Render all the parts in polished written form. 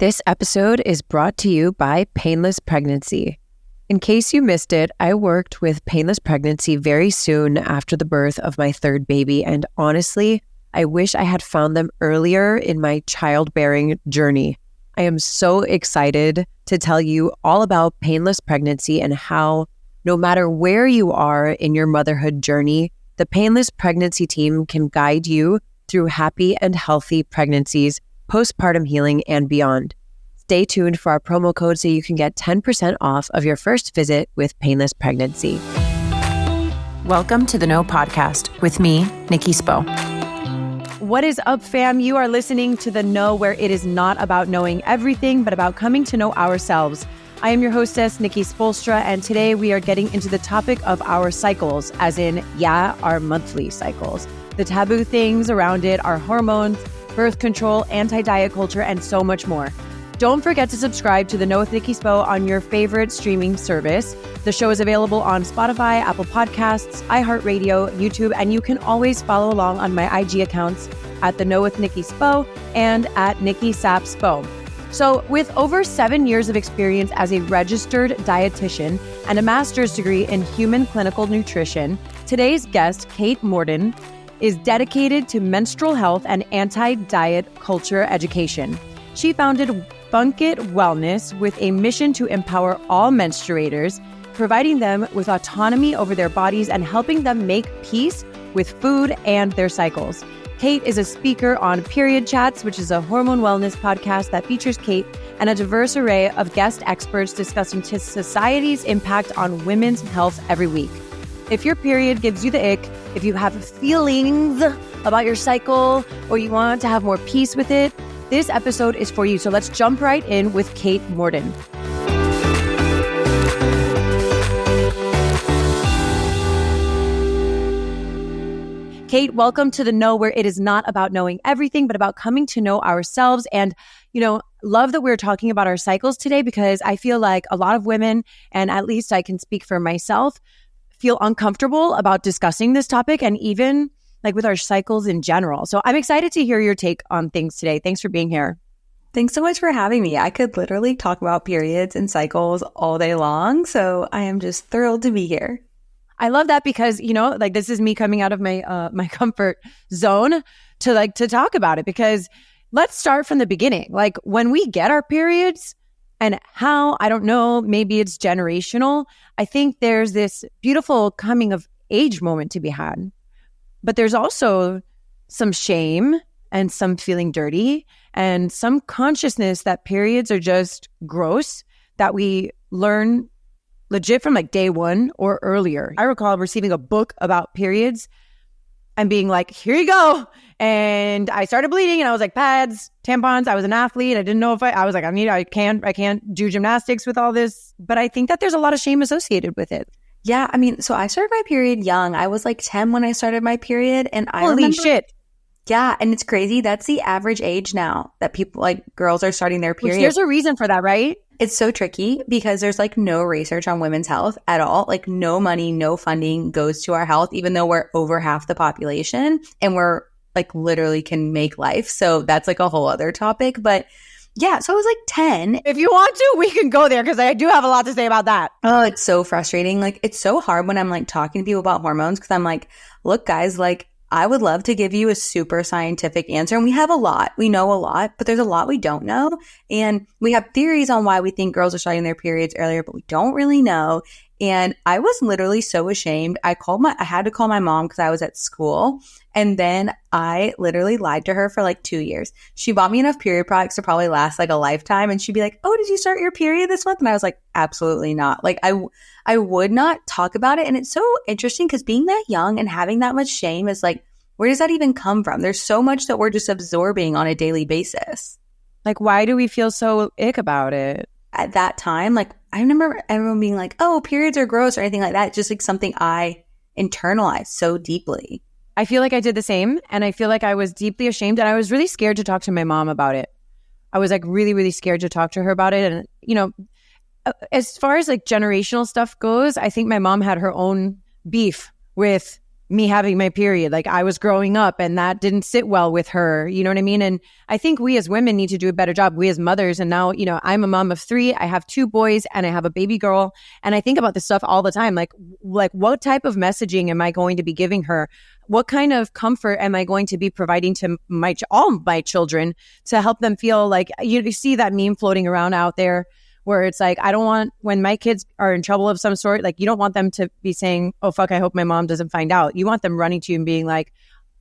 This episode is brought to you by Painless Pregnancy. In case you missed it, I worked with Painless Pregnancy very soon after the birth of my third baby, and honestly, I wish I had found them earlier in my childbearing journey. I am so excited to tell you all about Painless Pregnancy and how, no matter where you are in your motherhood journey, the Painless Pregnancy team can guide you through happy and healthy pregnancies, postpartum healing, and beyond. Stay tuned for our promo code so you can get 10% off of your first visit with Painless Pregnancy. Welcome to the No Podcast with me, Nikki Spo. What is up, fam? You are listening to The No, where it is not about knowing everything, but about coming to know ourselves. I am your hostess, Nikki Spo, and today we are getting into the topic of our cycles, as in, our monthly cycles. The taboo things around it, our hormones, birth control, anti-diet culture, and so much more. Don't forget to subscribe to The Know with Nikki Spo on your favorite streaming service. The show is available on Spotify, Apple Podcasts, iHeartRadio, YouTube, and you can always follow along on my IG accounts at The Know with Nikki Spo and at Nikki Spo. So with over 7 years of experience as a registered dietitian and a master's degree in human clinical nutrition, today's guest, Kate Morton, is dedicated to menstrual health and anti-diet culture education. She founded Bunk It Wellness with a mission to empower all menstruators, providing them with autonomy over their bodies and helping them make peace with food and their cycles. Kate is a speaker on Period Chats, which is a hormone wellness podcast that features Kate and a diverse array of guest experts discussing society's impact on women's health every week. If your period gives you the ick, if you have feelings about your cycle, or you want to have more peace with it, this episode is for you. So let's jump right in with Kate Morton. Kate, welcome to The Know, where it is not about knowing everything, but about coming to know ourselves. And, love that we're talking about our cycles today, because I feel like a lot of women, and at least I can speak for myself, feel uncomfortable about discussing this topic and even like with our cycles in general. So I'm excited to hear your take on things today. Thanks for being here. Thanks so much for having me. I could literally talk about periods and cycles all day long. So I am just thrilled to be here. I love that because, this is me coming out of my my comfort zone to talk about it, because let's start from the beginning. Like when we get our periods and how, I don't know, maybe it's generational. I think there's this beautiful coming of age moment to be had. But there's also some shame and some feeling dirty and some consciousness that periods are just gross, that we learn legit from like day one or earlier. I recall receiving a book about periods and being like, here you go. And I started bleeding and I was like, pads, tampons. I was an athlete. I didn't know if I was like, I can't do gymnastics with all this. But I think that there's a lot of shame associated with it. Yeah, so I started my period young. I was like 10 when I started my period, and I Holy remember, shit. Yeah, and it's crazy. That's the average age now that people, like girls, are starting their period. There's a reason for that, right? It's so tricky because there's like no research on women's health at all. Like no money, no funding goes to our health, even though we're over half the population and we're like literally can make life. So that's like a whole other topic. But yeah, so I was like 10. If you want to, we can go there because I do have a lot to say about that. Oh, it's so frustrating. Like, it's so hard when I'm like talking to people about hormones because I'm like, look, guys, like, I would love to give you a super scientific answer. And we have a lot. We know a lot, but there's a lot we don't know. And we have theories on why we think girls are starting their periods earlier, but we don't really know. And I was literally so ashamed. I had to call my mom because I was at school. And then I literally lied to her for like 2 years. She bought me enough period products to probably last like a lifetime. And she'd be like, oh, did you start your period this month? And I was like, absolutely not. Like I would not talk about it. And it's so interesting because being that young and having that much shame is like, where does that even come from? There's so much that we're just absorbing on a daily basis. Like, why do we feel so ick about it? At that time, like, I remember everyone being like, oh, periods are gross or anything like that. It's just like something I internalized so deeply. I feel like I did the same. And I feel like I was deeply ashamed. And I was really scared to talk to my mom about it. I was like really, really scared to talk to her about it. And, as far as like generational stuff goes, I think my mom had her own beef with me having my period. Like I was growing up and that didn't sit well with her. You know what I mean? And I think we as women need to do a better job. We as mothers. And now, I'm a mom of 3. I have 2 boys and I have a baby girl. And I think about this stuff all the time. Like what type of messaging am I going to be giving her? What kind of comfort am I going to be providing to all my children to help them feel like, you see that meme floating around out there where it's like, I don't want, when my kids are in trouble of some sort, like you don't want them to be saying, oh, fuck, I hope my mom doesn't find out. You want them running to you and being like,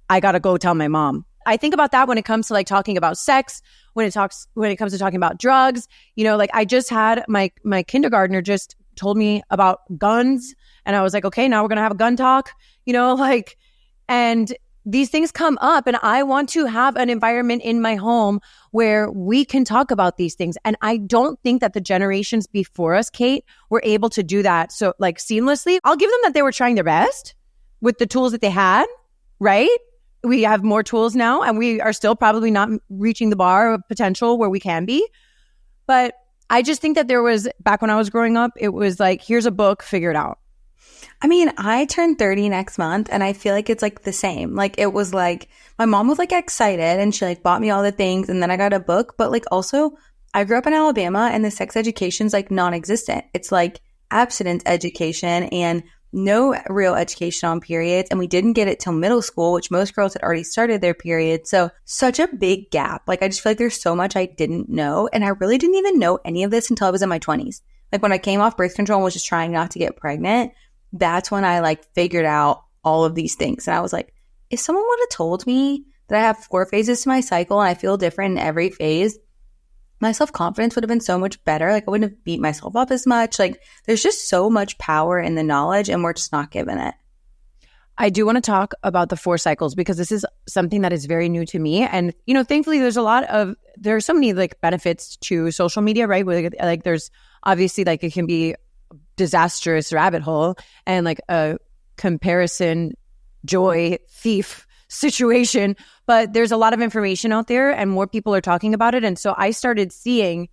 I got to go tell my mom. I think about that when it comes to like talking about sex, when it comes to talking about drugs, like I just had my kindergartner just told me about guns and I was like, okay, now we're going to have a gun talk, and these things come up and I want to have an environment in my home where we can talk about these things. And I don't think that the generations before us, Kate, were able to do that. So like seamlessly, I'll give them that they were trying their best with the tools that they had, right? We have more tools now and we are still probably not reaching the bar of potential where we can be. But I just think that there was, back when I was growing up, it was like, here's a book, figure it out. I mean, I turn 30 next month and I feel like it's like the same. Like it was like my mom was like excited and she like bought me all the things and then I got a book. But like also I grew up in Alabama and the sex education's like non-existent. It's like abstinence education and no real education on periods. And we didn't get it till middle school, which most girls had already started their period. So such a big gap. Like I just feel like there's so much I didn't know. And I really didn't even know any of this until I was in my 20s. Like when I came off birth control and was just trying not to get pregnant, that's when I like figured out all of these things. And I was like, if someone would have told me that I have 4 phases to my cycle and I feel different in every phase, my self-confidence would have been so much better. Like I wouldn't have beat myself up as much. Like there's just so much power in the knowledge and we're just not given it. I do want to talk about the 4 cycles because this is something that is very new to me. And, thankfully there are so many like benefits to social media, right? Like there's obviously like it can be disastrous rabbit hole and like a comparison joy thief situation, but there's a lot of information out there and more people are talking about it. And so I started seeing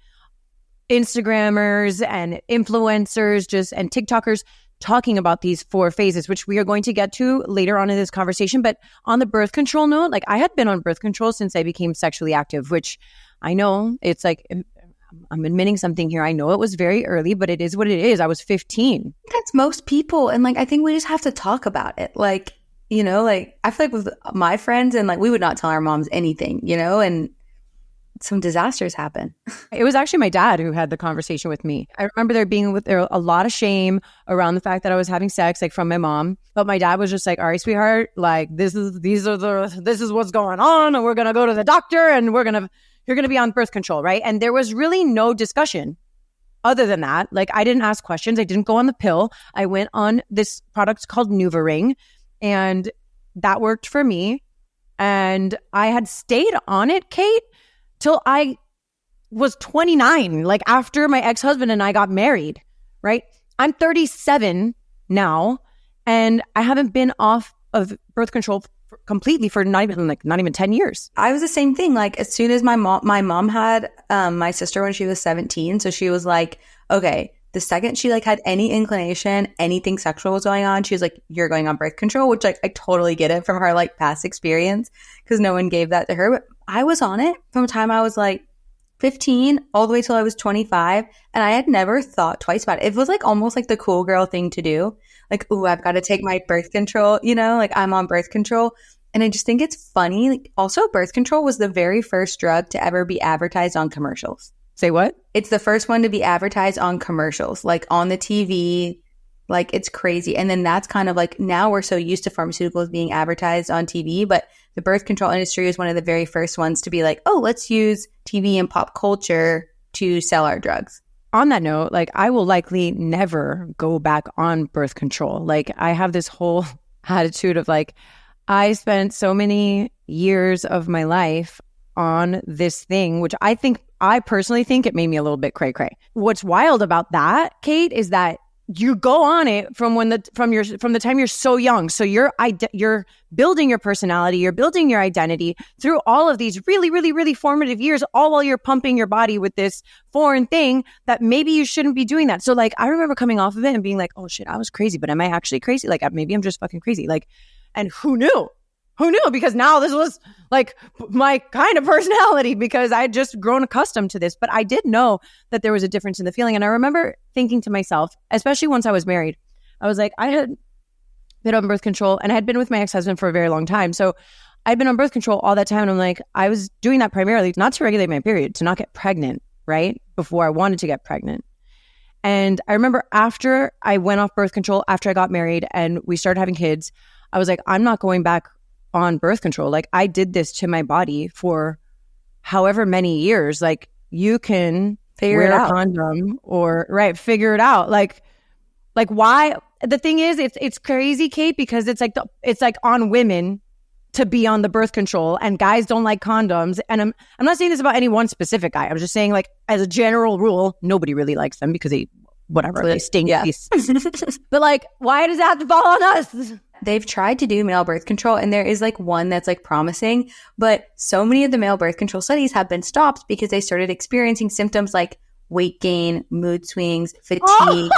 Instagrammers and influencers and TikTokers talking about these 4 phases, which we are going to get to later on in this conversation. But on the birth control note, like I had been on birth control since I became sexually active, which I know it's like, I'm admitting something here. I know it was very early, but it is what it is. I was 15. That's most people. And like, I think we just have to talk about it. Like, like I feel like with my friends and like, we would not tell our moms anything, and some disasters happen. It was actually my dad who had the conversation with me. I remember there being a lot of shame around the fact that I was having sex, like from my mom. But my dad was just like, all right, sweetheart, like this is what's going on. And we're going to go to the doctor and you're going to be on birth control, right? And there was really no discussion other than that. Like I didn't ask questions. I didn't go on the pill. I went on this product called NuvaRing and that worked for me. And I had stayed on it, Kate, till I was 29, like after my ex-husband and I got married, right? I'm 37 now and I haven't been off of birth control completely for not even 10 years. I was the same thing. Like as soon as my mom had my sister when she was 17. So she was like, okay, the second she like had any inclination, anything sexual was going on, she was like, you're going on birth control, which like I totally get it from her like past experience because no one gave that to her. But I was on it from the time I was like 15 all the way till I was 25. And I had never thought twice about it. It was like almost like the cool girl thing to do. Like, ooh, I've got to take my birth control, like I'm on birth control. And I just think it's funny. Like, also, birth control was the very first drug to ever be advertised on commercials. Say what? It's the first one to be advertised on commercials, like on the TV. Like it's crazy. And then that's kind of like now we're so used to pharmaceuticals being advertised on TV, but the birth control industry was one of the very first ones to be like, oh, let's use TV and pop culture to sell our drugs. On that note, like I will likely never go back on birth control. Like I have this whole attitude of like, I spent so many years of my life on this thing, which I personally think it made me a little bit cray-cray. What's wild about that, Kate, is that you go on it from the time you're so young. So you're building your personality, you're building your identity through all of these really, really, really formative years, all while you're pumping your body with this foreign thing that maybe you shouldn't be doing that. So like, I remember coming off of it and being like, oh shit, I was crazy, but am I actually crazy? Like maybe I'm just fucking crazy. Like And who knew? Who knew? Because now this was like my kind of personality because I had just grown accustomed to this. But I did know that there was a difference in the feeling. And I remember thinking to myself, especially once I was married, I was like, I had been on birth control and I had been with my ex-husband for a very long time. So I'd been on birth control all that time. And I'm like, I was doing that primarily not to regulate my period, to not get pregnant, right? Before I wanted to get pregnant. And I remember after I went off birth control, after I got married and we started having kids, I was like, I'm not going back on birth control. Like I did this to my body for however many years. Like you can wear a condom or figure it out. Like why? The thing is, it's crazy, Kate, because it's like on women to be on the birth control and guys don't like condoms. And I'm not saying this about any one specific guy. I'm just saying like as a general rule, nobody really likes them because they stink. Yeah. But like, why does that have to fall on us? They've tried to do male birth control and there is like one that's like promising, but so many of the male birth control studies have been stopped because they started experiencing symptoms like weight gain, mood swings, fatigue,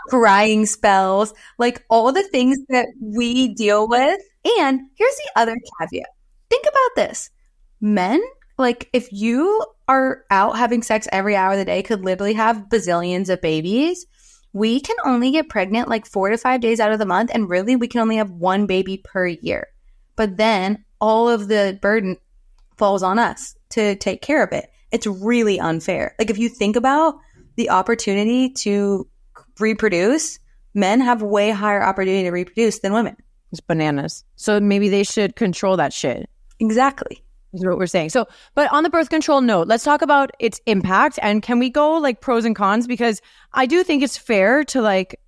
crying spells, like all the things that we deal with. And here's the other caveat. Think about this. Men, like if you are out having sex every hour of the day, could literally have bazillions of babies. We can only get pregnant like 4 to 5 days out of the month. And really, we can only have one baby per year. But then all of the burden falls on us to take care of it. It's really unfair. Like if you think about the opportunity to reproduce, men have way higher opportunity to reproduce than women. It's bananas. So maybe they should control that shit. Exactly. Is what we're saying. So, but on the birth control note, let's talk about its impact and can we go like pros and cons? Because I do think it's fair to like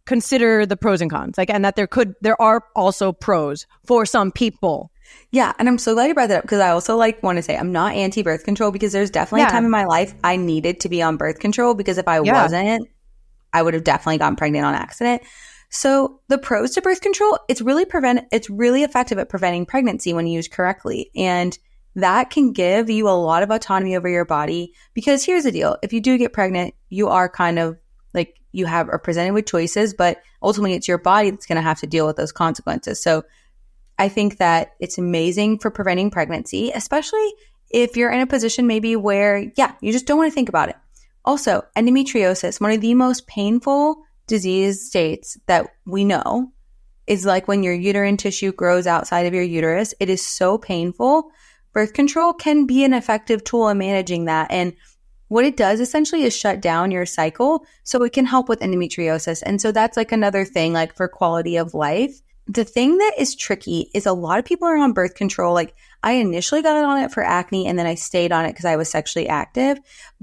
consider the pros and cons, like, and that there are also pros for some people. Yeah. And I'm so glad you brought that up because I also like want to say I'm not anti-birth control because there's definitely a time in my life I needed to be on birth control because if I wasn't, I would have definitely gotten pregnant on accident. So the pros to birth control, it's really effective at preventing pregnancy when used correctly. And that can give you a lot of autonomy over your body because here's the deal. If you do get pregnant, you are kind of like are presented with choices, but ultimately it's your body that's going to have to deal with those consequences. So I think that it's amazing for preventing pregnancy, especially if you're in a position maybe where, you just don't want to think about it. Also, endometriosis, one of the most painful disease states that we know is like when your uterine tissue grows outside of your uterus. It is so painful. Birth control can be an effective tool in managing that. And what it does essentially is shut down your cycle so it can help with endometriosis. And so that's like another thing like for quality of life. The thing that is tricky is a lot of people are on birth control. Like I initially got on it for acne and then I stayed on it because I was sexually active.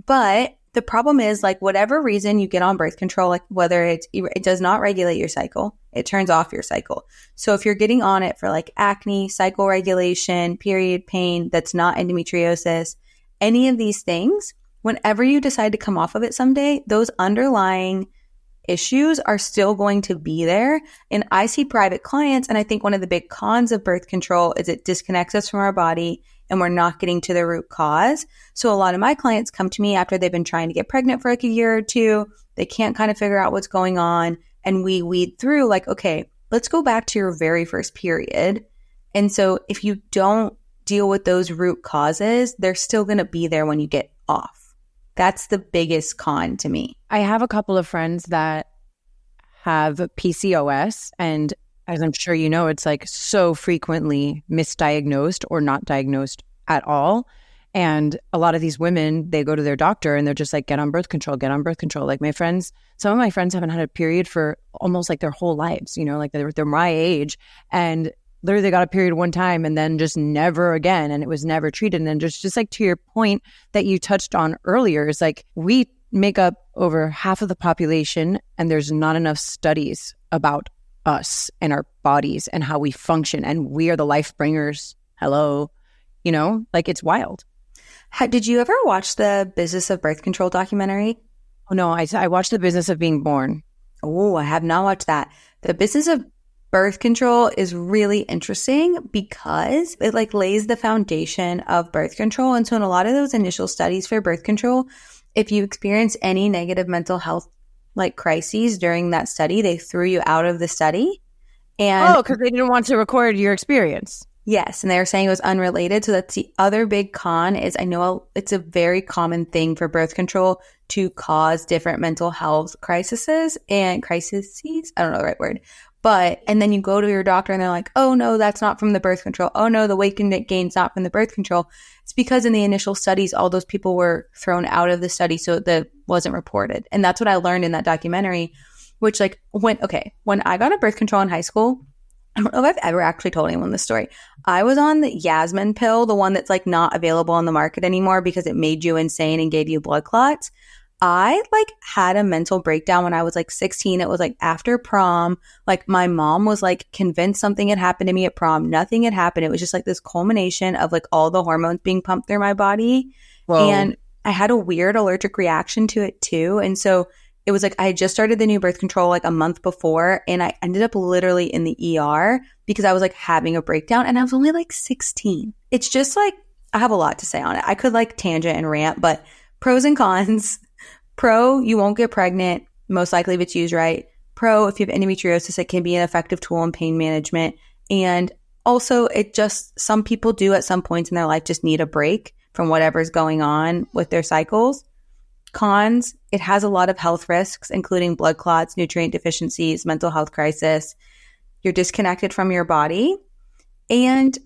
But the problem is like whatever reason you get on birth control, like whether it does not regulate your cycle, it turns off your cycle. So if you're getting on it for like acne, cycle regulation, period pain, that's not endometriosis, any of these things, whenever you decide to come off of it someday, those underlying issues are still going to be there. And I see private clients, and I think one of the big cons of birth control is it disconnects us from our body and we're not getting to the root cause. So a lot of my clients come to me after they've been trying to get pregnant for like a year or two. They can't kind of figure out what's going on. And we weed through like, okay, let's go back to your very first period. And so if you don't deal with those root causes, they're still going to be there when you get off. That's the biggest con to me. I have a couple of friends that have PCOS, and as I'm sure you know, it's like so frequently misdiagnosed or not diagnosed at all. And a lot of these women, they go to their doctor and they're just like, get on birth control, get on birth control. Like some of my friends haven't had a period for almost like their whole lives, you know, like they're my age, and literally they got a period one time and then just never again. And it was never treated. And then just like to your point that you touched on earlier, is like we make up over half of the population and there's not enough studies about us and our bodies and how we function. And we are the life bringers. Hello. You know, like it's wild. Did you ever watch the Business of Birth Control documentary? Oh, no, I watched The Business of Being Born. Oh, I have not watched that. The Business of Birth control is really interesting because it like lays the foundation of birth control. And so in a lot of those initial studies for birth control, if you experience any negative mental health like crises during that study, they threw you out of the study. And because they didn't want to record your experience. yes, and they were saying it was unrelated. So that's the other big con is I know it's a very common thing for birth control to cause different mental health crises and crises. I don't know the right word. But, and then you go to your doctor and they're like, oh no, that's not from the birth control. Oh no, the weight gain's not from the birth control. It's because in the initial studies, all those people were thrown out of the study. So that wasn't reported. And that's what I learned in that documentary, which like when I got a birth control in high school, I don't know if I've ever actually told anyone this story. I was on the Yasmin pill, the one that's like not available on the market anymore because it made you insane and gave you blood clots. I like had a mental breakdown when I was like 16. It was like after prom. Like my mom was like convinced something had happened to me at prom. Nothing had happened. It was just like this culmination of like all the hormones being pumped through my body. Whoa. And I had a weird allergic reaction to it too. And so it was like I had just started the new birth control like a month before, and I ended up literally in the ER because I was like having a breakdown, and I was only like 16. It's just like I have a lot to say on it. I could like tangent and rant, but pros and cons. Pro, you won't get pregnant, most likely if it's used right. Pro, if you have endometriosis, it can be an effective tool in pain management. And also, it just, some people do at some points in their life just need a break from whatever's going on with their cycles. Cons, it has a lot of health risks, including blood clots, nutrient deficiencies, mental health crisis. You're disconnected from your body. And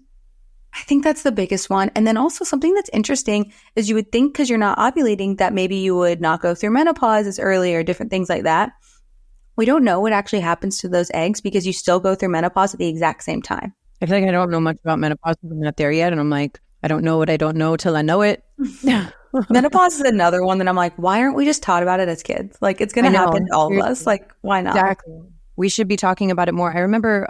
I think that's the biggest one. And then also something that's interesting is you would think because you're not ovulating that maybe you would not go through menopause as early or different things like that. We don't know what actually happens to those eggs because you still go through menopause at the exact same time. I feel like I don't know much about menopause. I'm not there yet. And I'm like, I don't know what I don't know till I know it. Menopause is another one that I'm like, why aren't we just taught about it as kids? Like it's going to happen to all of us. Like why not? Exactly. We should be talking about it more. I remember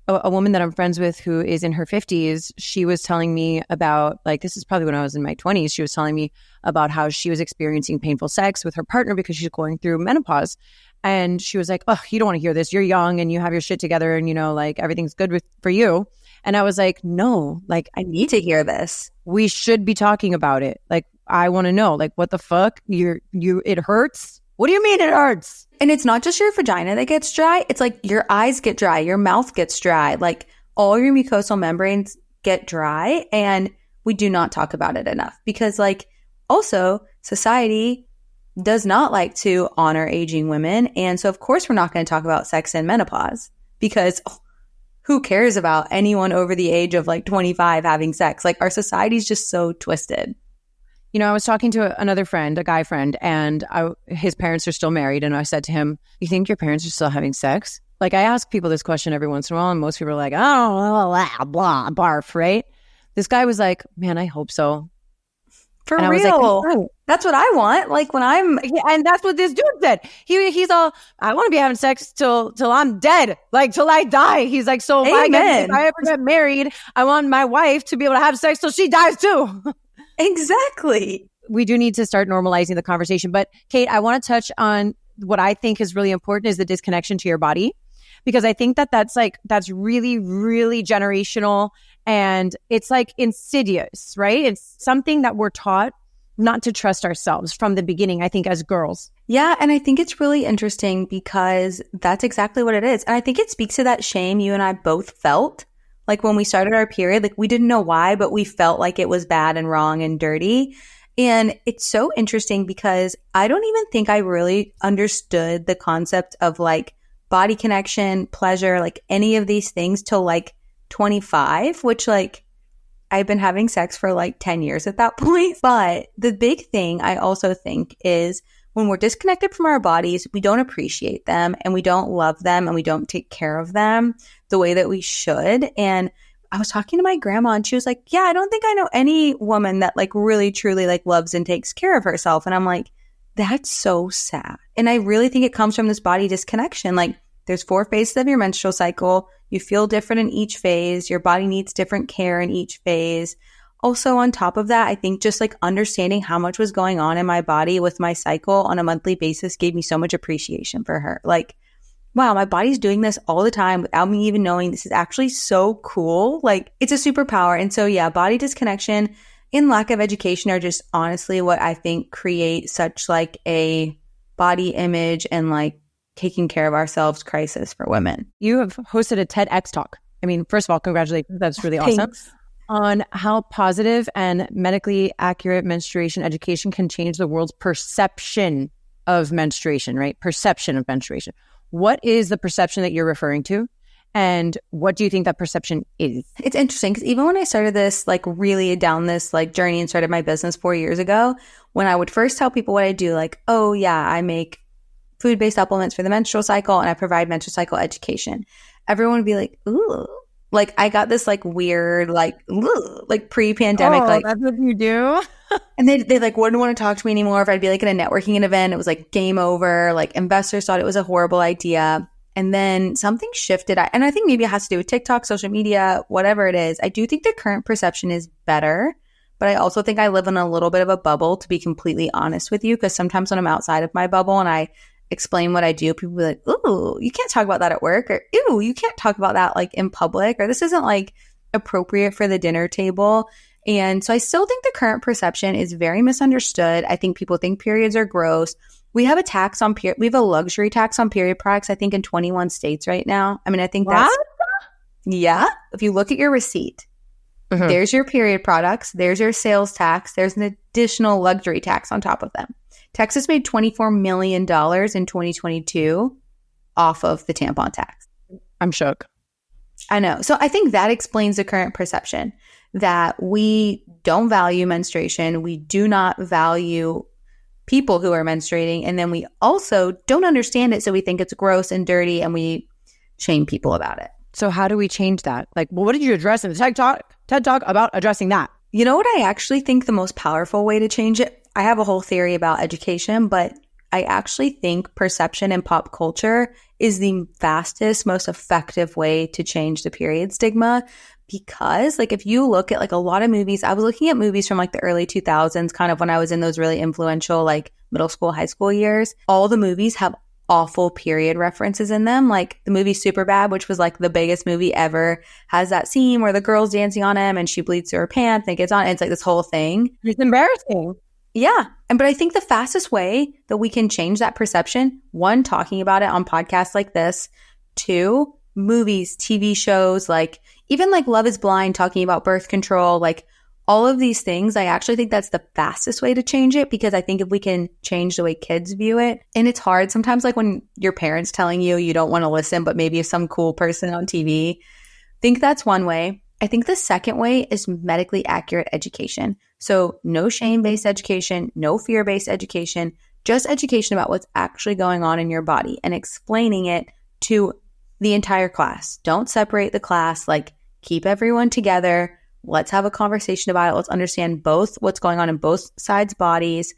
a woman that I'm friends with who is in her 50s, she was telling me about, like, this is probably when I was in my 20s, she was telling me about how she was experiencing painful sex with her partner because she's going through menopause. And she was like, oh, you don't want to hear this. You're young and you have your shit together and, you know, like everything's good for you. And I was like, no, like I need to hear this. We should be talking about it. Like, I want to know, like, what the fuck? It hurts? What do you mean it hurts? And it's not just your vagina that gets dry. It's like your eyes get dry, your mouth gets dry, like all your mucosal membranes get dry. And we do not talk about it enough because like also society does not like to honor aging women. And so of course we're not going to talk about sex and menopause because who cares about anyone over the age of like 25 having sex? Like our society's just so twisted. You know, I was talking to another friend, a guy friend, and his parents are still married. And I said to him, you think your parents are still having sex? Like, I ask people this question every once in a while, and most people are like, oh, blah, blah, barf, right? This guy was like, man, I hope so. For and real. I was like, that's what I want. Like when I'm... Yeah, and that's what this dude said. He's all, I want to be having sex till I'm dead. Like, till I die. He's like, so if I ever get married, I want my wife to be able to have sex till she dies too. Exactly. We do need to start normalizing the conversation. But Kate, I want to touch on what I think is really important is the disconnection to your body, because I think that's really, really generational and it's like insidious, right? It's something that we're taught not to trust ourselves from the beginning, I think, as girls. Yeah. And I think it's really interesting because that's exactly what it is. And I think it speaks to that shame you and I both felt. Like when we started our period, like we didn't know why, but we felt like it was bad and wrong and dirty. And it's so interesting because I don't even think I really understood the concept of like body connection, pleasure, like any of these things till like 25, which like I've been having sex for like 10 years at that point. But the big thing I also think is when we're disconnected from our bodies, we don't appreciate them and we don't love them and we don't take care of them the way that we should. And I was talking to my grandma and she was like, yeah, I don't think I know any woman that like really truly like loves and takes care of herself. And I'm like, that's so sad. And I really think it comes from this body disconnection. Like there's 4 phases of your menstrual cycle. You feel different in each phase. Your body needs different care in each phase. Also, on top of that, I think just like understanding how much was going on in my body with my cycle on a monthly basis gave me so much appreciation for her. Like, wow, my body's doing this all the time without me even knowing. This is actually so cool. Like, it's a superpower. And so, yeah, body disconnection and lack of education are just honestly what I think create such like a body image and like taking care of ourselves crisis for women. You have hosted a TEDx talk. I mean, first of all, congratulations. That's really awesome. Thanks. On how positive and medically accurate menstruation education can change the world's perception of menstruation, right? Perception of menstruation. What is the perception that you're referring to? And what do you think that perception is? It's interesting because even when I started this, like really down this like journey and started my business 4 years ago, when I would first tell people what I do, like, oh yeah, I make food-based supplements for the menstrual cycle and I provide menstrual cycle education. Everyone would be like, ooh. Like I got this like weird, like pre-pandemic, like that's what you do? and they like wouldn't want to talk to me anymore. If I'd be like at a networking event, it was like game over. Like investors thought it was a horrible idea. And then something shifted. And I think maybe it has to do with TikTok, social media, whatever it is. I do think the current perception is better, but I also think I live in a little bit of a bubble, to be completely honest with you, because sometimes when I'm outside of my bubble and I explain what I do, people be like, ooh, you can't talk about that at work, or ew, you can't talk about that like in public, or this isn't like appropriate for the dinner table. And so I still think the current perception is very misunderstood. I think people think periods are gross. We have a tax on we have a luxury tax on period products, I think in 21 states right now. I mean, I think that's, yeah. If you look at your receipt, there's your period products, there's your sales tax, there's an additional luxury tax on top of them. Texas made $24 million in 2022 off of the tampon tax. I'm shook. I know. So I think that explains the current perception that we don't value menstruation. We do not value people who are menstruating. And then we also don't understand it. So we think it's gross and dirty and we shame people about it. So how do we change that? Like, well, what did you address in the TED Talk about addressing that? You know what I actually think the most powerful way to change it? I have a whole theory about education, but I actually think perception and pop culture is the fastest, most effective way to change the period stigma. Because like if you look at like a lot of movies, I was looking at movies from like the early 2000s, kind of when I was in those really influential like middle school, high school years. All the movies have awful period references in them. Like the movie Superbad, which was like the biggest movie ever, has that scene where the girl's dancing on him and she bleeds through her pants and gets on. And it's like this whole thing. It's embarrassing. Yeah. But I think the fastest way that we can change that perception, one, talking about it on podcasts like this, two, movies, TV shows, like even like Love is Blind, talking about birth control, like all of these things, I actually think that's the fastest way to change it, because I think if we can change the way kids view it, and it's hard sometimes, like when your parents telling you don't want to listen, but maybe if some cool person on TV, think that's one way. I think the second way is medically accurate education. So no shame-based education, no fear-based education, just education about what's actually going on in your body and explaining it to the entire class. Don't separate the class, like keep everyone together. Let's have a conversation about it. Let's understand both what's going on in both sides' bodies.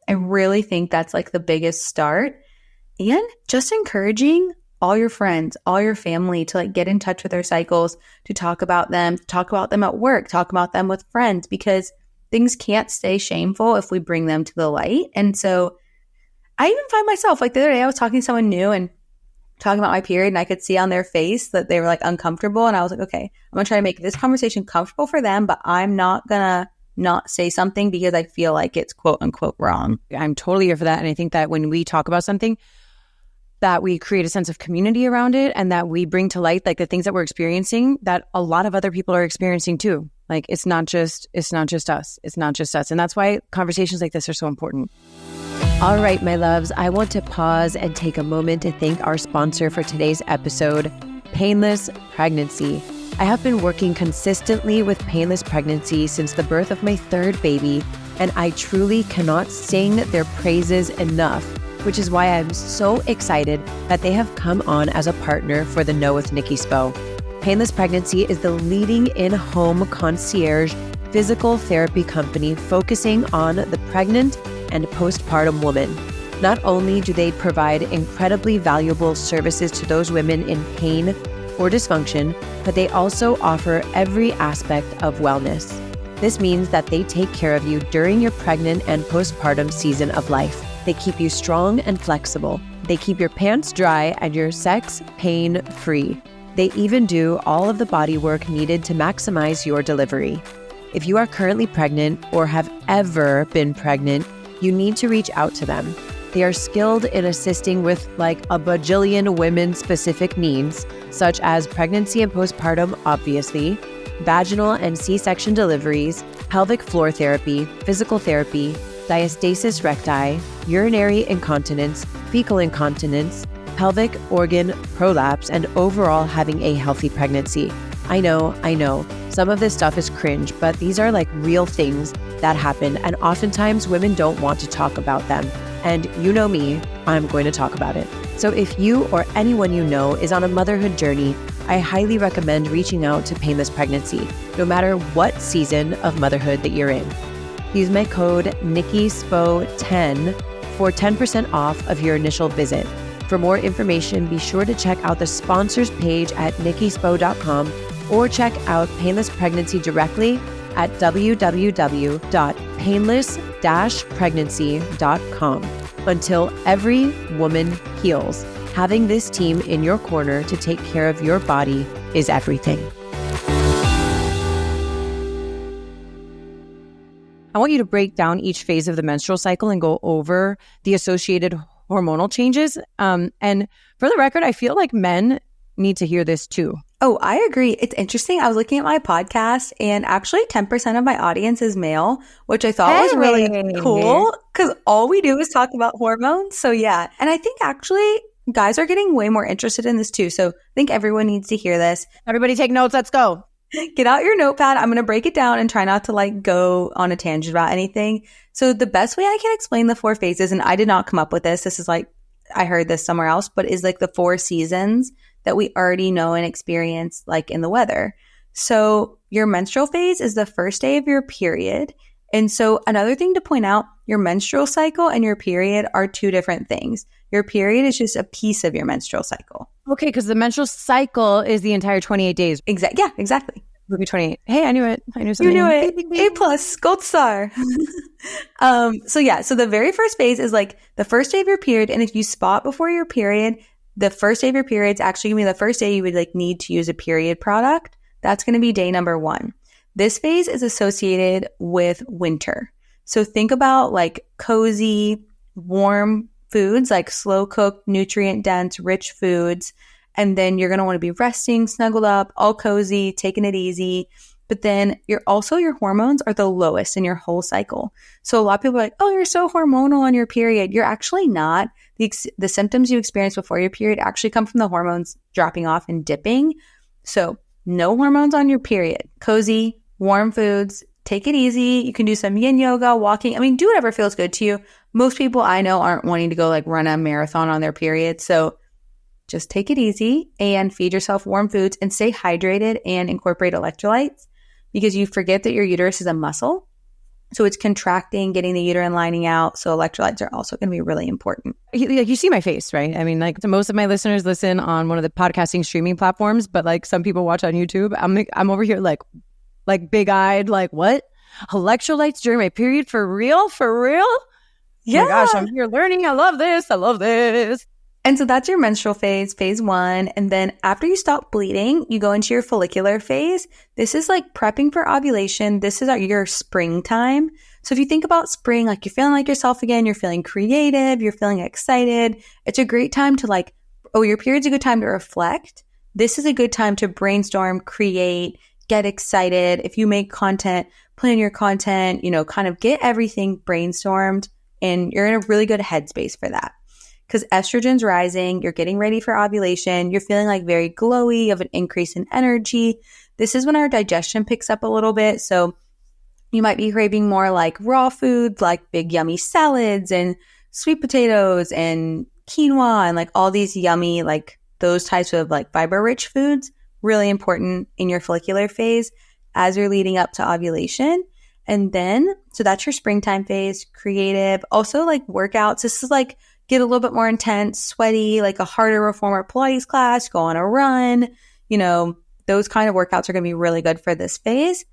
I really think that's like the biggest start. And just encouraging all your friends, all your family to like get in touch with their cycles, to talk about them at work, talk about them with friends, because things can't stay shameful if we bring them to the light. And so I even find myself, like the other day I was talking to someone new and talking about my period, and I could see on their face that they were like uncomfortable. And I was like, okay, I'm going to try to make this conversation comfortable for them, but I'm not going to not say something because I feel like it's quote unquote wrong. I'm totally here for that. And I think that when we talk about something, that we create a sense of community around it, and that we bring to light like the things that we're experiencing that a lot of other people are experiencing too. Like it's not just us. It's not just us. And that's why conversations like this are so important. All right, my loves, I want to pause and take a moment to thank our sponsor for today's episode, Painless Pregnancy. I have been working consistently with painless pregnancy since the birth of my third baby, and I truly cannot sing their praises enough, which is why I'm so excited that they have come on as a partner for the Know with Nikki Spo. Painless Pregnancy is the leading in-home concierge physical therapy company focusing on the pregnant and postpartum woman. Not only do they provide incredibly valuable services to those women in pain or dysfunction, but they also offer every aspect of wellness. This means that they take care of you during your pregnant and postpartum season of life. They keep you strong and flexible. They keep your pants dry and your sex pain-free. They even do all of the body work needed to maximize your delivery. If you are currently pregnant or have ever been pregnant, you need to reach out to them. They are skilled in assisting with like a bajillion women-specific needs, such as pregnancy and postpartum, obviously, vaginal and C-section deliveries, pelvic floor therapy, physical therapy, diastasis recti, urinary incontinence, fecal incontinence, pelvic organ prolapse, and overall having a healthy pregnancy. I know. Some of this stuff is cringe, but these are like real things that happen, and oftentimes women don't want to talk about them. And you know me, I'm going to talk about it. So if you or anyone you know is on a motherhood journey, I highly recommend reaching out to Painless Pregnancy, no matter what season of motherhood that you're in. Use my code Nikki Spo 10 for 10% off of your initial visit. For more information, be sure to check out the sponsors page at nikkispo.com or check out Painless Pregnancy directly at www.painless-pregnancy.com. Until every woman heals, having this team in your corner to take care of your body is everything. I want you to break down each phase of the menstrual cycle and go over the associated hormonal changes. And for the record, I feel like men need to hear this too. Oh, I agree. It's interesting. I was looking at my podcast and actually 10% of my audience is male, which I thought was really cool because all we do is talk about hormones. So yeah. And I think actually guys are getting way more interested in this too. So I think everyone needs to hear this. Everybody take notes. Let's go. Get out your notepad. I'm going to break it down and try not to like go on a tangent about anything. So the best way I can explain the 4 phases, and I did not come up with this. This is like, I heard this somewhere else, but is like the 4 seasons that we already know and experience like in the weather. So your menstrual phase is the first day of your period. And so another thing to point out, your menstrual cycle and your period are 2 different things. Your period is just a piece of your menstrual cycle. Okay, because the menstrual cycle is the entire 28 days. Yeah, exactly. Maybe 28. Hey, I knew it. I knew something. You knew it. A+, gold star. So the very first phase is like the first day of your period. And if you spot before your period, the first day of your period is actually going to be the first day you would like need to use a period product. That's going to be day number 1. This phase is associated with winter. So think about like cozy, warm foods, like slow cooked, nutrient dense, rich foods. And then you're going to want to be resting, snuggled up, all cozy, taking it easy. But then your hormones are the lowest in your whole cycle. So a lot of people are like, oh, you're so hormonal on your period. You're actually not. The symptoms you experience before your period actually come from the hormones dropping off and dipping. So no hormones on your period. Cozy, warm foods, take it easy. You can do some yin yoga, walking. I mean, do whatever feels good to you. Most people I know aren't wanting to go like run a marathon on their period. So just take it easy and feed yourself warm foods and stay hydrated and incorporate electrolytes because you forget that your uterus is a muscle. So it's contracting, getting the uterine lining out. So electrolytes are also going to be really important. You see my face, right? I mean, like most of my listeners listen on one of the podcasting streaming platforms, but like some people watch on YouTube. I'm over here like big-eyed, like what? Electrolytes during my period? For real? For real? Yeah. Oh my gosh, I'm here learning. I love this. And so that's your menstrual phase, phase 1. And then after you stop bleeding, you go into your follicular phase. This is like prepping for ovulation. This is your springtime. So if you think about spring, like you're feeling like yourself again, you're feeling creative, you're feeling excited. It's a great time to like, your period's a good time to reflect. This is a good time to brainstorm, create, get excited. If you make content, plan your content, kind of get everything brainstormed, and you're in a really good headspace for that. Because estrogen's rising, you're getting ready for ovulation, you're feeling like very glowy, you have an increase in energy. This is when our digestion picks up a little bit. So you might be craving more like raw foods, like big yummy salads and sweet potatoes and quinoa and like all these yummy, like those types of like fiber-rich foods. Really important in your follicular phase as you're leading up to ovulation. And then, so that's your springtime phase, creative. Also like workouts. This is like get a little bit more intense, sweaty, like a harder reformer Pilates class, go on a run. Those kind of workouts are going to be really good for this phase.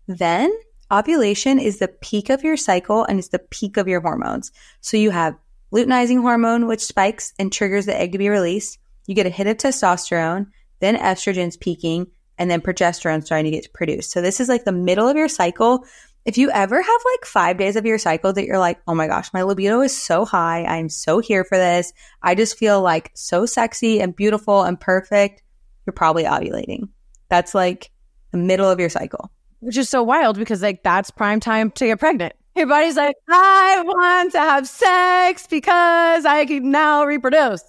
Then ovulation is the peak of your cycle and it's the peak of your hormones. So you have luteinizing hormone, which spikes and triggers the egg to be released. You get a hit of testosterone, then estrogen's peaking, and then progesterone's starting to get produced. So this is like the middle of your cycle. if you ever have like 5 days of your cycle that you're like, oh my gosh, my libido is so high. I'm so here for this. I just feel like so sexy and beautiful and perfect. You're probably ovulating. That's like the middle of your cycle. Which is so wild because like that's prime time to get pregnant. Your body's like, I want to have sex because I can now reproduce.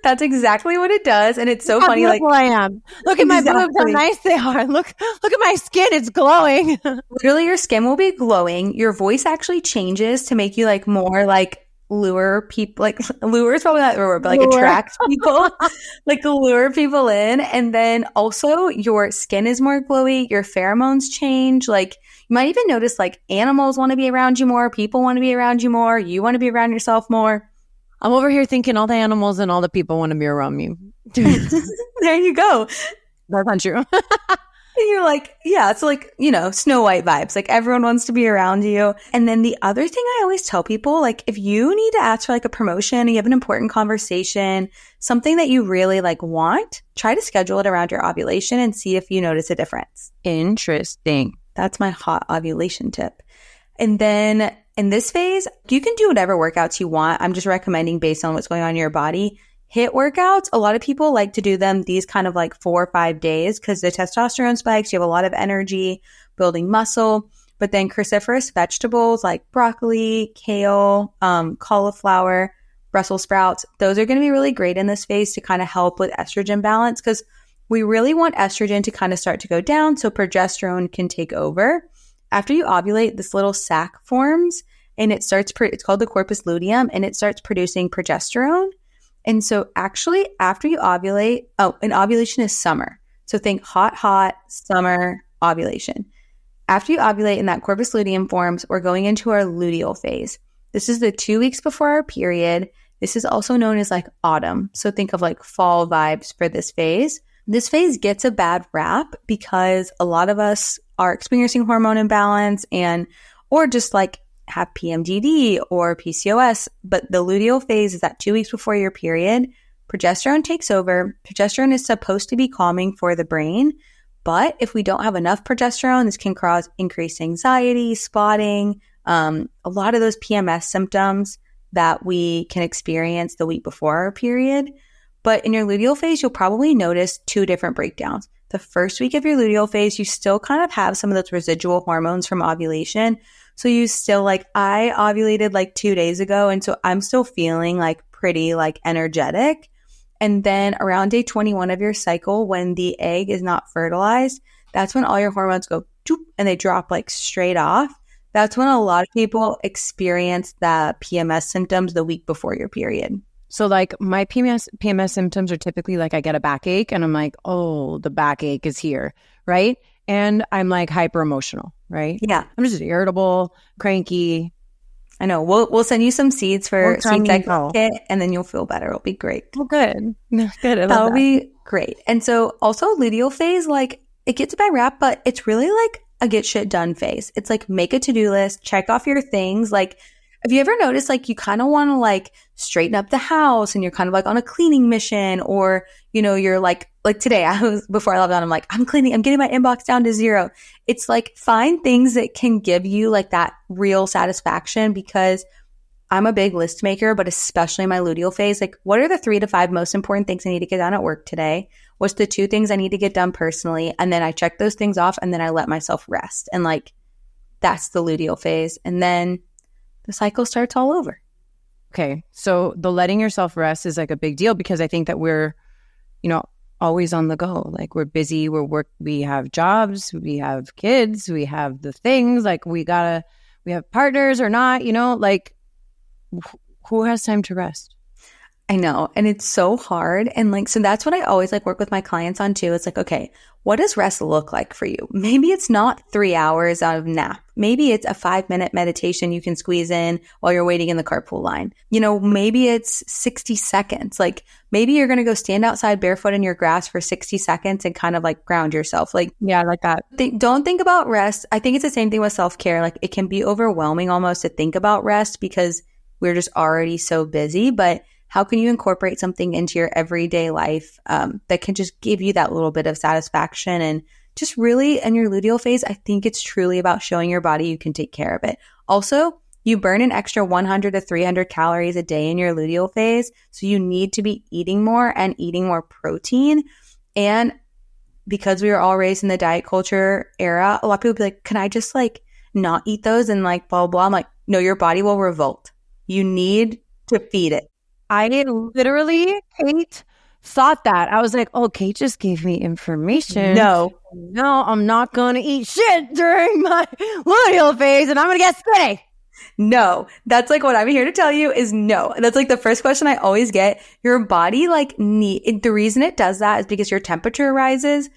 That's exactly what it does. And it's so funny. Look Like, where I am. Look at my boobs, how nice they are. Look at my skin. It's glowing. Literally, your skin will be glowing. Your voice actually changes to make you like more like lure people, like lure is probably not the word, but like attract people, like lure people in. And then also your skin is more glowy. Your pheromones change. Like you might even notice like animals want to be around you more. People want to be around you more. You want to be around yourself more. I'm over here thinking all the animals and all the people want to be around me. There you go. That's not true. And you're like, yeah, it's like, you know, Snow White vibes. Like everyone wants to be around you. And then the other thing I always tell people, like if you need to ask for like a promotion, you have an important conversation, something that you really like want, try to schedule it around your ovulation and see if you notice a difference. Interesting. That's my hot ovulation tip. And then in this phase, you can do whatever workouts you want. I'm just recommending based on what's going on in your body. HIIT workouts, a lot of people like to do them these kind of like 4 or 5 days because the testosterone spikes, you have a lot of energy, building muscle. But then cruciferous vegetables like broccoli, kale, cauliflower, Brussels sprouts, those are going to be really great in this phase to kind of help with estrogen balance because we really want estrogen to kind of start to go down so progesterone can take over. After you ovulate, this little sac forms and it starts, it's called the corpus luteum, and it starts producing progesterone. And so actually after you ovulate, and ovulation is summer. So think hot, summer ovulation. After you ovulate and that corpus luteum forms, we're going into our luteal phase. This is the 2 weeks before our period. This is also known as like autumn. So think of like fall vibes for this phase. This phase gets a bad rap because a lot of us are experiencing hormone imbalance or just like have PMDD or PCOS, but the luteal phase is that 2 weeks before your period. Progesterone takes over. Progesterone is supposed to be calming for the brain, but if we don't have enough progesterone, this can cause increased anxiety, spotting, a lot of those PMS symptoms that we can experience the week before our period. But in your luteal phase, you'll probably notice 2 different breakdowns. The first week of your luteal phase, you still kind of have some of those residual hormones from ovulation. So you still like, I ovulated like 2 days ago. And so I'm still feeling like pretty like energetic. And then around day 21 of your cycle, when the egg is not fertilized, that's when all your hormones go doop, and they drop like straight off. That's when a lot of people experience the PMS symptoms the week before your period. So like my PMS symptoms are typically like I get a backache and I'm like, oh, the backache is here, right? And I'm like hyper emotional, right? Yeah. I'm just irritable, cranky. I know. We'll send you some seeds for seed cycle kit, and then you'll feel better. It'll be great. Oh, good. Good. That'll be great. And so also luteal phase, like it gets a bad rap, but it's really like a get shit done phase. It's like make a to-do list, check off your things. Like have you ever noticed like you kind of want to like straighten up the house and you're kind of like on a cleaning mission, or, you know, you're like today before I left on, I'm like, I'm getting my inbox down to 0. It's like find things that can give you like that real satisfaction, because I'm a big list maker, but especially in my luteal phase, like what are the 3 to 5 most important things I need to get done at work today? What's the 2 things I need to get done personally? And then I check those things off and then I let myself rest. And like, that's the luteal phase. And then the cycle starts all over. Okay. So the letting yourself rest is like a big deal, because I think that we're, you know, always on the go. Like we're busy, we have jobs, we have kids, we have the things, like we have partners or not, you know, like who has time to rest? I know. And it's so hard. And like, so that's what I always like work with my clients on too. It's like, okay, what does rest look like for you? Maybe it's not 3 hours out of nap. Maybe it's a 5-minute meditation you can squeeze in while you're waiting in the carpool line. You know, maybe it's 60 seconds. Like maybe you're going to go stand outside barefoot in your grass for 60 seconds and kind of like ground yourself. Like, yeah, I like that. Don't think about rest. I think it's the same thing with self-care. Like it can be overwhelming almost to think about rest because we're just already so busy, but how can you incorporate something into your everyday life that can just give you that little bit of satisfaction and just really in your luteal phase, I think it's truly about showing your body you can take care of it. Also, you burn an extra 100 to 300 calories a day in your luteal phase. So you need to be eating more and eating more protein. And because we were all raised in the diet culture era, a lot of people be like, can I just like not eat those and like blah, blah, blah. I'm like, no, your body will revolt. You need to feed it. I literally, Kate, thought that. I was like, oh, Kate just gave me information. No, I'm not going to eat shit during my luteal phase and I'm going to get skinny. no, that's like what I'm here to tell you is no. That's like the first question I always get. Your body the reason it does that is because your temperature rises.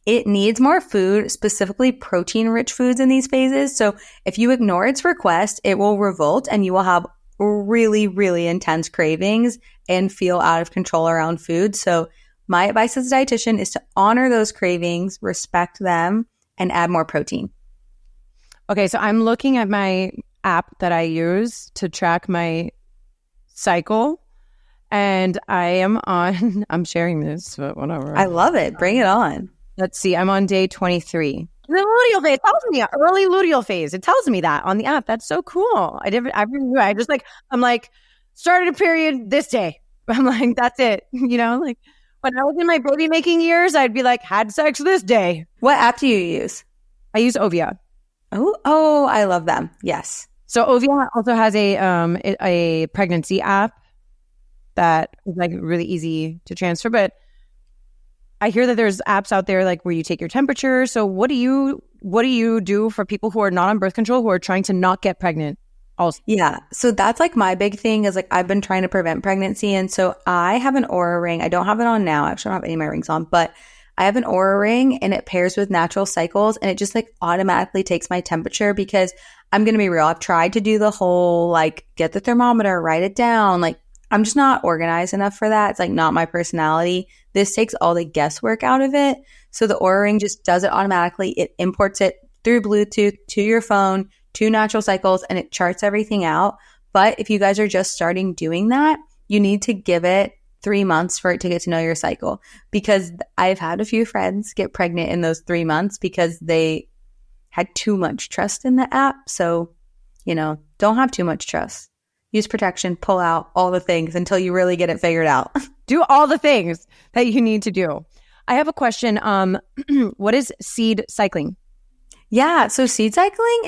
It needs more food, specifically protein-rich foods in these phases. So if you ignore its request, it will revolt and you will have really, really intense cravings and feel out of control around food. So my advice as a dietitian is to honor those cravings, respect them, and add more protein. Okay, so I'm looking at my app that I use to track my cycle, and I'm sharing this, but whatever. I love it. Bring it on. Let's see, I'm on day 23. The luteal phase tells me early luteal phase. It tells me that on the app. That's so cool. I'm like, started a period this day. I'm like, that's it. You know, like when I was in my baby making years, I'd be like, had sex this day. What app do you use? I use Ovia. Oh, I love them. Yes. So Ovia also has a pregnancy app that is like really easy to transfer, but I hear that there's apps out there like where you take your temperature. So what do you do for people who are not on birth control who are trying to not get pregnant? Also? Yeah. So that's like my big thing is like I've been trying to prevent pregnancy. And so I have an Aura ring. I don't have it on now. Actually, I don't have any of my rings on, but I have an Aura ring and it pairs with natural cycles and it just like automatically takes my temperature because I'm going to be real. I've tried to do the whole like get the thermometer, write it down. Like I'm just not organized enough for that. It's like not my personality. This takes all the guesswork out of it. So the Aura ring just does it automatically. It imports it through Bluetooth to your phone, to natural cycles, and it charts everything out. But if you guys are just starting doing that, you need to give it 3 months for it to get to know your cycle. Because I've had a few friends get pregnant in those 3 months because they had too much trust in the app. So, don't have too much trust. Use protection, pull out all the things until you really get it figured out. Do all the things that you need to do. I have a question. What is seed cycling? Yeah. So seed cycling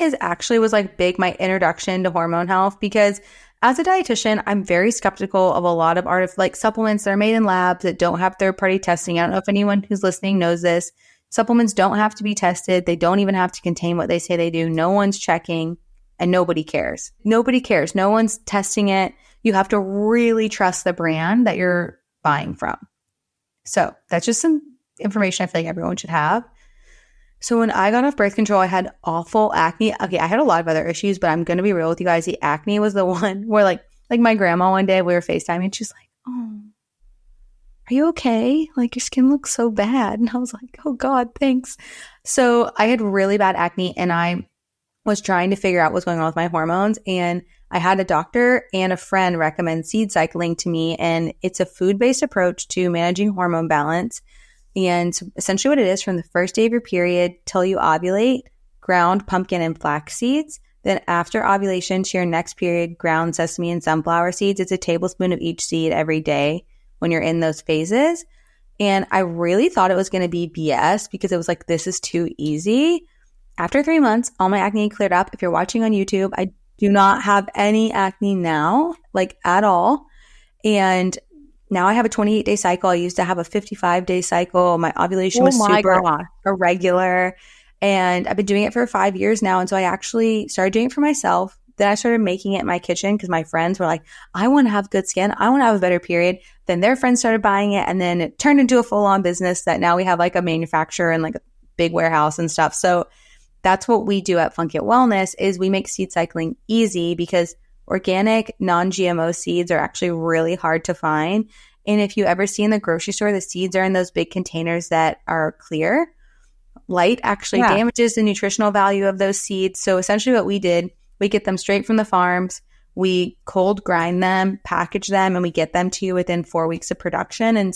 was like big, my introduction to hormone health, because as a dietitian, I'm very skeptical of a lot of supplements that are made in labs that don't have third-party testing. I don't know if anyone who's listening knows this. Supplements don't have to be tested. They don't even have to contain what they say they do. No one's checking. And nobody cares. Nobody cares. No one's testing it. You have to really trust the brand that you're buying from. So that's just some information I feel like everyone should have. So when I got off birth control, I had awful acne. Okay, I had a lot of other issues, but I'm going to be real with you guys. The acne was the one where like my grandma one day, we were FaceTiming and she's like, oh, are you okay? Like your skin looks so bad. And I was like, oh God, thanks. So I had really bad acne and I was trying to figure out what's going on with my hormones. And I had a doctor and a friend recommend seed cycling to me. And it's a food-based approach to managing hormone balance. And essentially what it is, from the first day of your period till you ovulate, ground pumpkin and flax seeds. Then after ovulation to your next period, ground sesame and sunflower seeds. It's a tablespoon of each seed every day when you're in those phases. And I really thought it was going to be BS because it was like, this is too easy. After 3 months, all my acne cleared up. If you're watching on YouTube, I do not have any acne now, like at all. And now I have a 28-day cycle. I used to have a 55-day cycle. My ovulation was super irregular. And I've been doing it for 5 years now. And so I actually started doing it for myself. Then I started making it in my kitchen because my friends were like, I want to have good skin. I want to have a better period. Then their friends started buying it. And then it turned into a full-on business that now we have like a manufacturer and like a big warehouse and stuff. So that's what we do at Funkit Wellness is we make seed cycling easy because organic, non-GMO seeds are actually really hard to find. And if you ever see in the grocery store, the seeds are in those big containers that are clear. Light actually damages the nutritional value of those seeds. So essentially what we did, we get them straight from the farms. We cold grind them, package them, and we get them to you within 4 weeks of production. And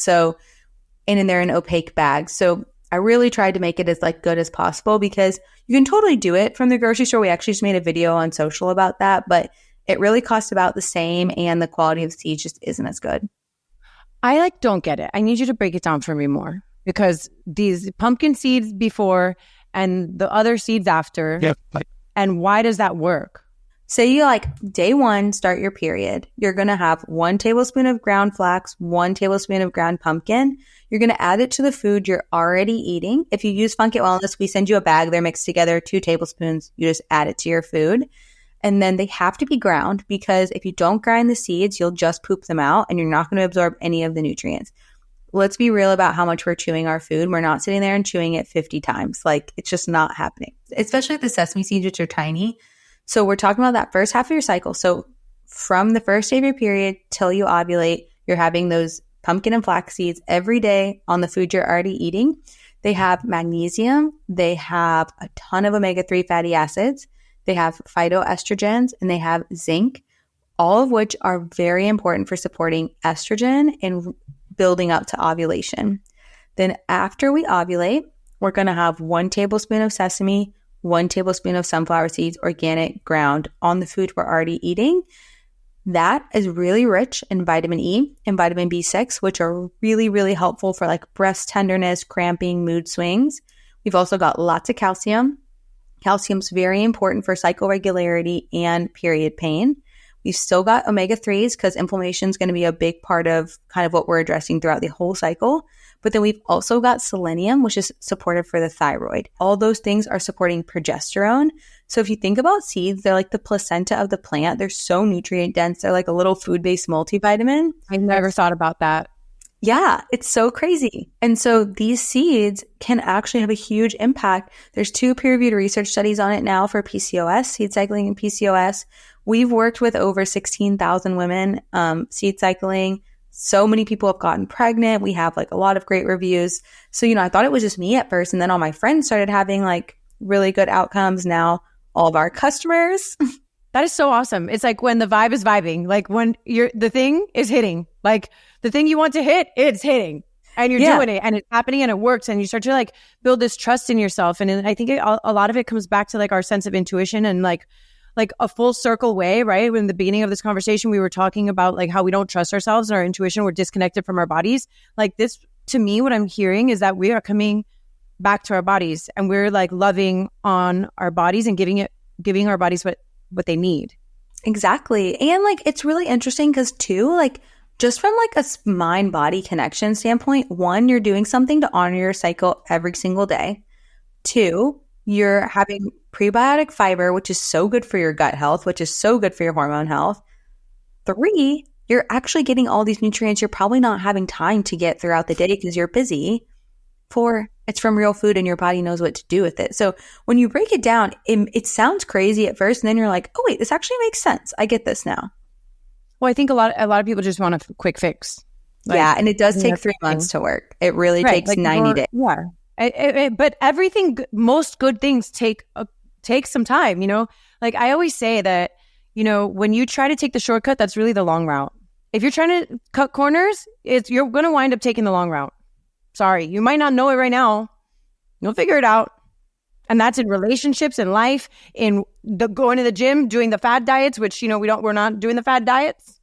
they're in opaque bags. So I really tried to make it as like good as possible because you can totally do it from the grocery store. We actually just made a video on social about that, but it really costs about the same and the quality of seeds just isn't as good. I don't get it. I need you to break it down for me more because these pumpkin seeds before and the other seeds after. Yeah. And why does that work? Say you day one, start your period. You're going to have 1 tablespoon of ground flax, 1 tablespoon of ground pumpkin. You're going to add it to the food you're already eating. If you use Funk It Wellness, we send you a bag. They're mixed together, 2 tablespoons. You just add it to your food. And then they have to be ground because if you don't grind the seeds, you'll just poop them out and you're not going to absorb any of the nutrients. Let's be real about how much we're chewing our food. We're not sitting there and chewing it 50 times. It's just not happening, especially the sesame seeds, which are tiny. So we're talking about that first half of your cycle. So from the first day of your period till you ovulate, you're having those pumpkin and flax seeds every day on the food you're already eating. They have magnesium. They have a ton of omega-3 fatty acids. They have phytoestrogens and they have zinc, all of which are very important for supporting estrogen and building up to ovulation. Then after we ovulate, we're going to have 1 tablespoon of sesame, 1 tablespoon of sunflower seeds, organic, ground, on the food we're already eating. That is really rich in vitamin E and vitamin B6, which are really, really helpful for breast tenderness, cramping, mood swings. We've also got lots of calcium. Calcium's very important for cycle regularity and period pain. We've still got omega-3s because inflammation is going to be a big part of kind of what we're addressing throughout the whole cycle. But then we've also got selenium, which is supportive for the thyroid. All those things are supporting progesterone. So if you think about seeds, they're like the placenta of the plant. They're so nutrient dense. They're like a little food-based multivitamin. I never thought about that. Yeah, it's so crazy. And so these seeds can actually have a huge impact. There's 2 peer-reviewed research studies on it now for PCOS, seed cycling and PCOS. We've worked with over 16,000 women seed cycling. So many people have gotten pregnant. We have a lot of great reviews. So, I thought it was just me at first. And then all my friends started having really good outcomes. Now all of our customers. That is so awesome. It's when the vibe is vibing, when the thing is hitting, the thing you want to hit, it's hitting and you're doing it and it's happening and it works. And you start to build this trust in yourself. And I think a lot of it comes back to our sense of intuition and a full circle way, right? In the beginning of this conversation, we were talking about how we don't trust ourselves and our intuition. We're disconnected from our bodies. This, to me, what I'm hearing is that we are coming back to our bodies and we're loving on our bodies and giving our bodies what they need. Exactly. And it's really interesting because too, just from a mind-body connection standpoint, 1, you're doing something to honor your cycle every single day. 2, you're having prebiotic fiber, which is so good for your gut health, which is so good for your hormone health. 3, you're actually getting all these nutrients you're probably not having time to get throughout the day because you're busy. 4, it's from real food and your body knows what to do with it. So when you break it down, it sounds crazy at first, and then you're like, oh wait, this actually makes sense. I get this now. Well, I think a lot of people just want a quick fix. Yeah, and it does take 3 months to work. It really takes 90 days. Yeah. But everything, most good things take some time, I always say that, when you try to take the shortcut, that's really the long route. If you're trying to cut corners, you're going to wind up taking the long route. Sorry, you might not know it right now. You'll figure it out. And that's in relationships, in life, in going to the gym, doing the fad diets, which, we're not doing the fad diets.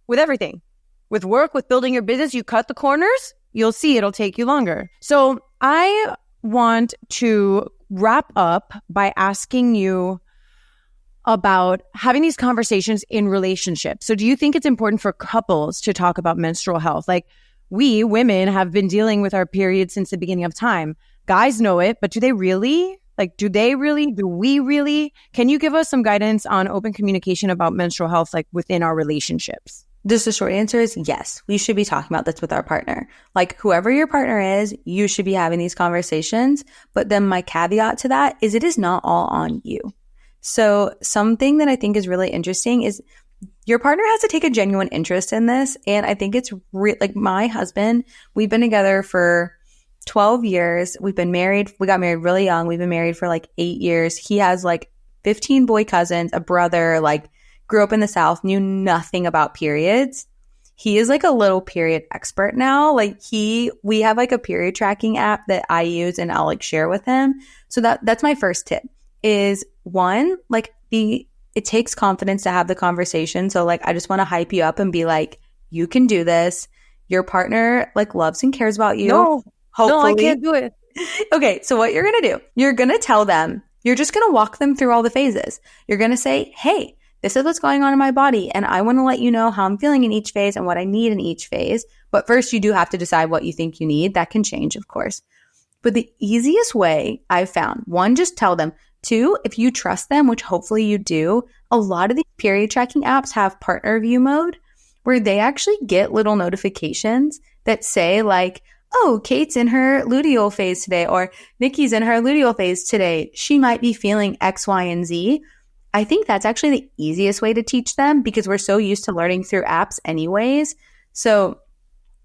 With everything. With work, with building your business, you cut the corners, you'll see it'll take you longer. So I want to wrap up by asking you about having these conversations in relationships. So do you think it's important for couples to talk about menstrual health? We women have been dealing with our period since the beginning of time. Guys know it, but do they really? Do we really? Can you give us some guidance on open communication about menstrual health, within our relationships? Just the short answer is yes. We should be talking about this with our partner. Whoever your partner is, you should be having these conversations. But then my caveat to that is it is not all on you. So something that I think is really interesting is your partner has to take a genuine interest in this. And I think it's my husband, we've been together for 12 years. We've been married. We got married really young. We've been married for 8 years. He has 15 boy cousins, a brother, grew up in the South, knew nothing about periods. he is like a little period expert now. Like we have like a period tracking app that I use and I'll like share with him. So that's my first tip is one, like it takes confidence to have the conversation. So like, I just want to hype you up and be like, you can do this. Your partner like loves and cares about you. No, hopefully. I can't do it. Okay. So what you're going to do, you're going to tell them, you're just going to walk them through all the phases. You're going to say, hey, this is what's going on in my body. And I want to let you know how I'm feeling in each phase and what I need in each phase. But first you do have to decide what you think you need. That can change, of course. But the easiest way I've found, one, just tell them. Two, if you trust them, which hopefully you do, a lot of these period tracking apps have partner view mode where they actually get little notifications that say like, oh, Kate's in her luteal phase today, or Nikki's in her luteal phase today. She might be feeling X, Y, and Z. I think that's actually the easiest way to teach them because we're so used to learning through apps anyways. So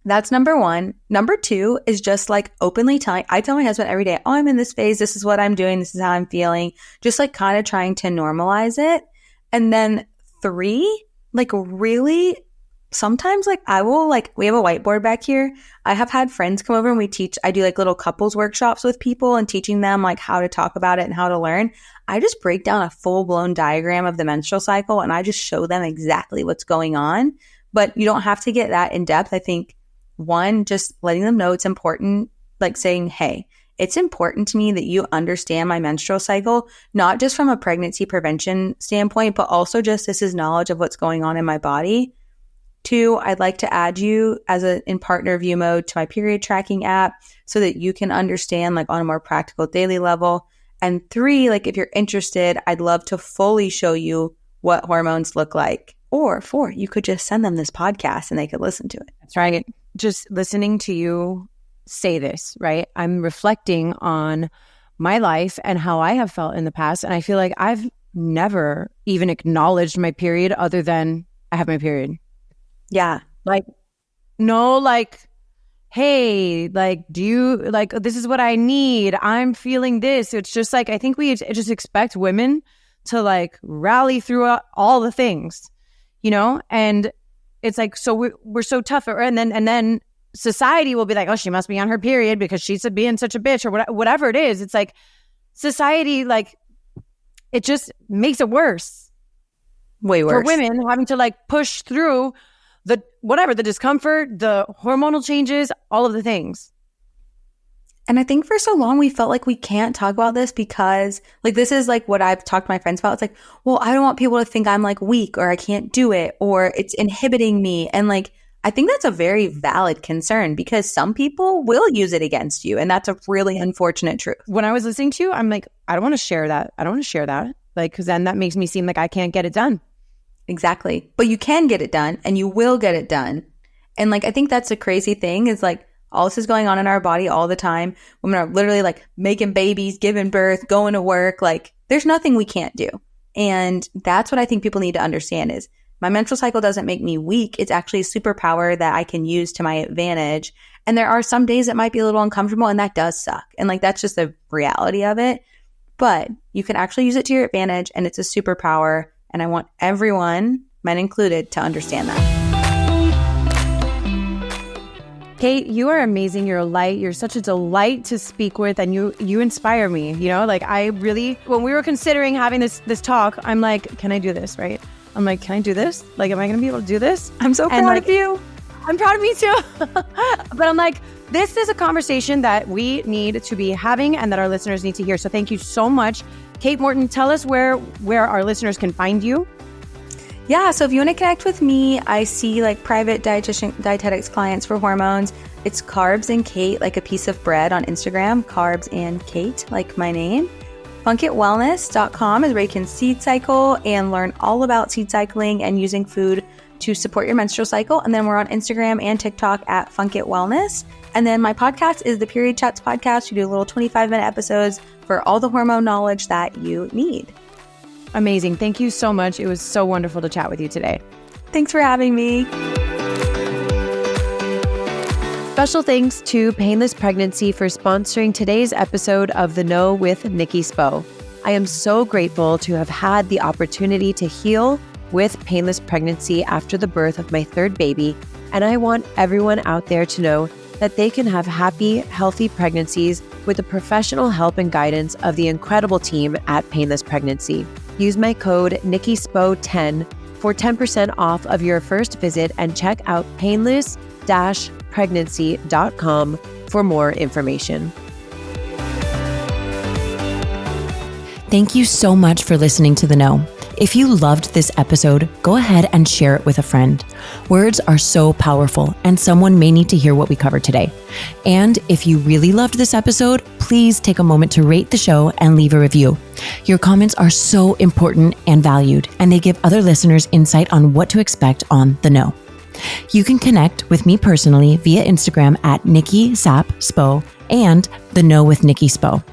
that's number one. Number two is just like openly telling, I tell my husband every day, oh, I'm in this phase. This is what I'm doing. This is how I'm feeling. Just like kind of trying to normalize it. And then three, like really sometimes like I will like, we have a whiteboard back here. I have had friends come over and I do like little couples workshops with people and teaching them like how to talk about it and how to learn. I just break down a full blown diagram of the menstrual cycle and I just show them exactly what's going on. But you don't have to get that in depth. I think one, just letting them know it's important, like saying, hey, it's important to me that you understand my menstrual cycle, not just from a pregnancy prevention standpoint, but also just this is knowledge of what's going on in my body. Two, I'd like to add you in partner view mode to my period tracking app so that you can understand like on a more practical daily level. And three, like if you're interested, I'd love to fully show you what hormones look like. Or four, you could just send them this podcast and they could listen to it. That's right. Just listening to you say this, right? I'm reflecting on my life and how I have felt in the past. And I feel like I've never even acknowledged my period other than I have my period. Yeah. Like, no, like, hey, like, do you, like, this is what I need. I'm feeling this. It's just like, I think we just expect women to like rally through all the things, you know? And it's like, so we're so tough. And then society will be like, oh, she must be on her period because she's being such a bitch or whatever it is. It's like society, like, it just makes it worse. Way worse. For women having to like push through the discomfort, the hormonal changes, all of the things. And I think for so long we felt like we can't talk about this because like this is like what I've talked to my friends about. It's like, well, I don't want people to think I'm like weak or I can't do it or it's inhibiting me. And like, I think that's a very valid concern because some people will use it against you. And that's a really unfortunate truth. When I was listening to you, I'm like, I don't want to share that. Like, because then that makes me seem like I can't get it done. Exactly. But you can get it done and you will get it done. And like, I think that's a crazy thing is like all this is going on in our body all the time. Women are literally like making babies, giving birth, going to work. Like there's nothing we can't do. And that's what I think people need to understand is my menstrual cycle doesn't make me weak. It's actually a superpower that I can use to my advantage. And there are some days that might be a little uncomfortable and that does suck. And like, that's just the reality of it. But you can actually use it to your advantage and it's a superpower. And I want everyone, men included, to understand that. Kate, you are amazing. You're a light. You're such a delight to speak with, and you inspire me. You know, like I really, when we were considering having this talk, I'm like, can I do this? Right? I'm like, can I do this? Like, am I going to be able to do this? I'm so proud of you. I'm proud of me too. But I'm like, this is a conversation that we need to be having and that our listeners need to hear. So thank you so much. Kate Morton, tell us where our listeners can find you. Yeah, so if you want to connect with me, I see like private dietetics clients for hormones. It's Carbs and Kate, like a piece of bread on Instagram, Carbs and Kate, like my name. Funkitwellness.com is where you can seed cycle and learn all about seed cycling and using food to support your menstrual cycle. And then we're on Instagram and TikTok at Funkitwellness. And then my podcast is the Period Chats podcast. We do little 25-minute episodes for all the hormone knowledge that you need. Amazing. Thank you so much. It was so wonderful to chat with you today. Thanks for having me. Special thanks to Painless Pregnancy for sponsoring today's episode of The Know with Nikki Spo. I am so grateful to have had the opportunity to heal with painless pregnancy after the birth of my third baby And I want everyone out there to know that they can have happy, healthy pregnancies with the professional help and guidance of the incredible team at Painless Pregnancy. Use my code Nikki Spo 10 for 10% off of your first visit and check out painless-pregnancy.com for more information. Thank you so much for listening to The Know. If you loved this episode, go ahead and share it with a friend. Words are so powerful, and someone may need to hear what we covered today. And if you really loved this episode, please take a moment to rate the show and leave a review. Your comments are so important and valued, and they give other listeners insight on what to expect on The Know. You can connect with me personally via Instagram at Nikki Spo and The Know with Nikki Spo.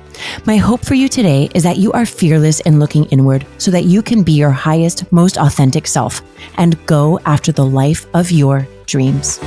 My hope for you today is that you are fearless in looking inward so that you can be your highest, most authentic self and go after the life of your dreams.